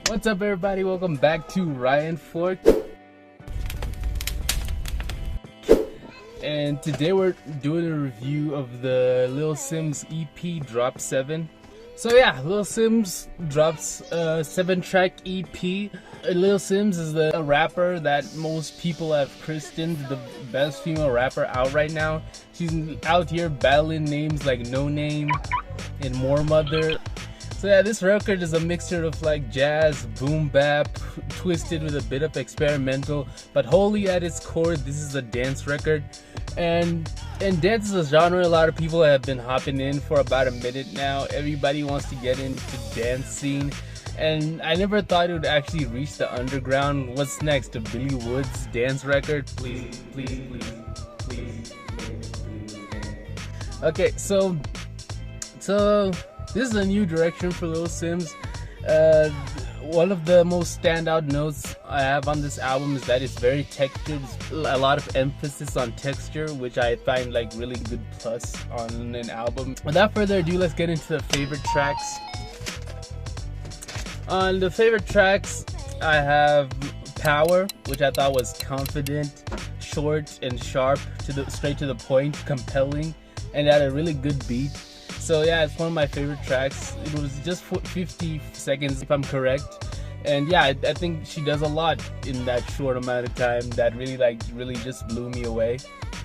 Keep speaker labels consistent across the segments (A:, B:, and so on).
A: What's up, everybody? Welcome back to Ryan Fork. And today we're doing a review of the Lil Simz EP Drop 7. So yeah, Lil Simz drops a 7-track EP. Lil Simz is a rapper that most people have christened the best female rapper out right now. She's out here battling names like No Name and More Mother. So yeah, this record is a mixture of like jazz, boom bap, twisted with a bit of experimental, but wholly at its core, this is a dance record. And dance is a genre a lot of people have been hopping in for about a minute now. Everybody wants to get into dance scene. And I never thought it would actually reach the underground. What's next? A Billy Woods dance record? Please. Okay, so this is a new direction for Lil Simz. One of the most standout notes I have on this album is that it's very textured. A lot of emphasis on texture, which I find like really good plus on an album. Without further ado, let's get into the favorite tracks. On the favorite tracks, I have Power, which I thought was confident, short and sharp, straight to the point, compelling, and had a really good beat. So yeah, it's one of my favorite tracks. It was just 50 seconds if I'm correct. And yeah, I think she does a lot in that short amount of time that really just blew me away.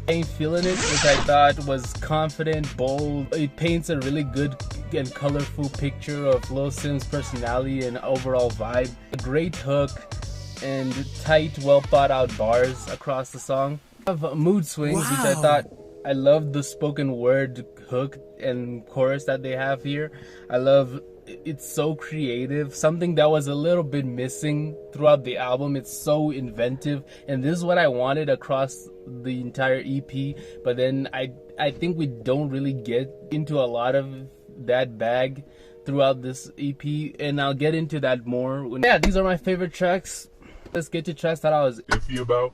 A: Ain't Feelin' It, which I thought was confident, bold. It paints a really good and colorful picture of Lil Simz' personality and overall vibe. A great hook and tight, well thought out bars across the song. I have Mood Swings, which I thought, I love the spoken word hook and chorus that they have here. I love it's so creative, something that was a little bit missing throughout the album. It's so inventive, and this is what I wanted across the entire EP, but then I think we don't really get into a lot of that bag throughout this EP, and I'll get into that more. Yeah, these are my favorite tracks. Let's get to tracks that I was iffy about.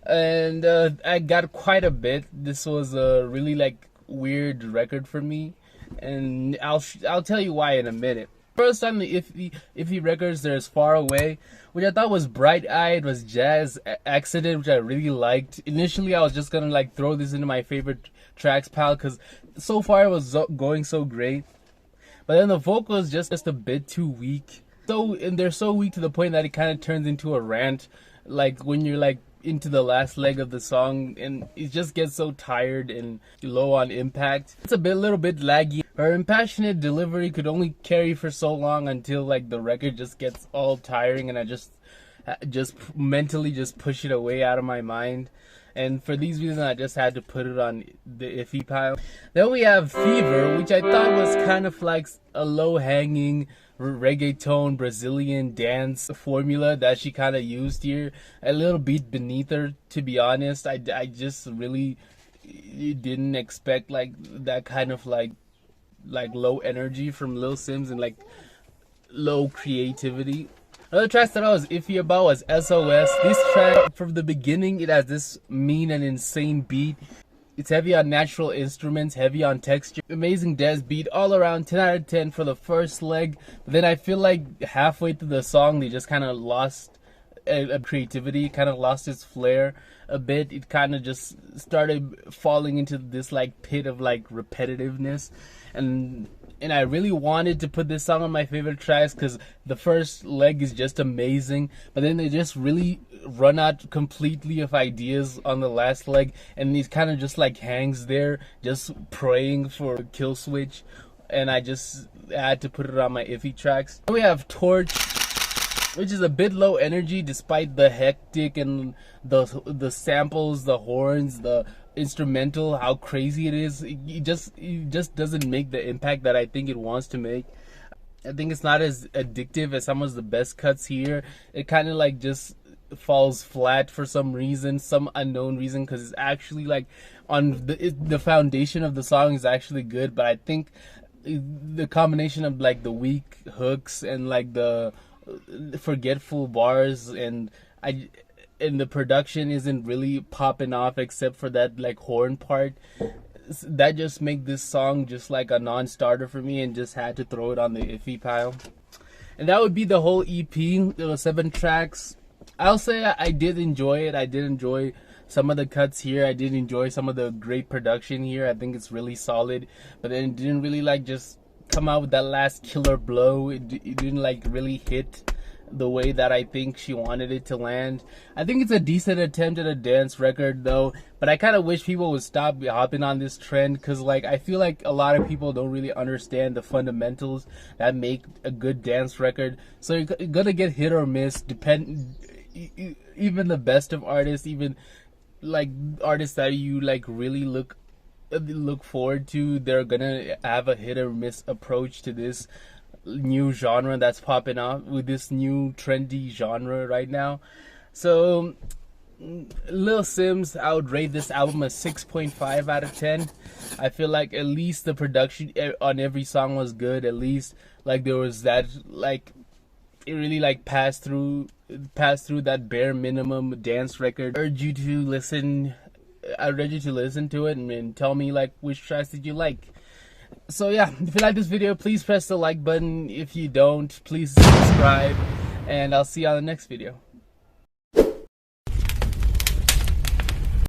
A: And I got quite a bit. This was a really like weird record for me, and I'll tell you why in a minute. First on the iffy records, there's Far Away, which I thought was bright-eyed, was jazz accident, which I really liked. Initially I was just gonna like throw this into my favorite tracks pile because so far it was going so great, but then the vocal is just a bit too weak. And they're so weak to the point that it kind of turns into a rant, like when you're like into the last leg of the song, and it just gets so tired and low on impact. It's a little bit laggy. Her impassionate delivery could only carry for so long until like the record just gets all tiring, and I just mentally just push it away out of my mind. And for these reasons, I just had to put it on the iffy pile. Then we have Fever, which I thought was kind of like a low-hanging reggaeton Brazilian dance formula that she kind of used here. A little bit beneath her, to be honest. I just really didn't expect like that kind of like low energy from Lil Simz and like low creativity. Another track that I was iffy about was SOS. This track, from the beginning, it has this mean and insane beat. It's heavy on natural instruments, heavy on texture. Amazing dance beat all around, 10 out of 10 for the first leg. But then I feel like halfway through the song, they just kind of lost creativity, kind of lost its flair a bit. It kind of just started falling into this like pit of like repetitiveness. And I really wanted to put this song on my favorite tracks because the first leg is just amazing, but then they just really run out completely of ideas on the last leg, and it kind of just like hangs there just praying for a kill switch, and I just had to put it on my iffy tracks. Then we have Torch, which is a bit low energy despite the hectic and the samples, the horns, the instrumental, how crazy it is. It just doesn't make the impact that I think it wants to make. I think it's not as addictive as some of the best cuts here. It kind of like just falls flat for some reason, some unknown reason, because it's actually like on the foundation of the song is actually good, but I think the combination of like the weak hooks and like the forgetful bars and the production isn't really popping off except for that like horn part, that just make this song just like a non-starter for me, and just had to throw it on the iffy pile. And that would be the whole EP. There was 7 tracks. I'll say I did enjoy it. I did enjoy some of the cuts here. I did enjoy some of the great production here. I think it's really solid. But then it didn't really like just come out with that last killer blow. It didn't like really hit the way that I think she wanted it to land. I think it's a decent attempt at a dance record though, but I kind of wish people would stop hopping on this trend, because like I feel like a lot of people don't really understand the fundamentals that make a good dance record. So you're gonna get hit or miss, even the best of artists, even like artists that you like really look forward to, they're gonna have a hit or miss approach to this new genre that's popping up with this new trendy genre right now. So Lil Simz, I would rate this album a 6.5 out of 10. I feel like at least the production on every song was good. At least like there was that, like it really like passed through that bare minimum dance record. I urge you to listen to it and tell me like which tracks did you like. So yeah, if you like this video, please press the like button. If you don't, please subscribe, and I'll see you on the next video.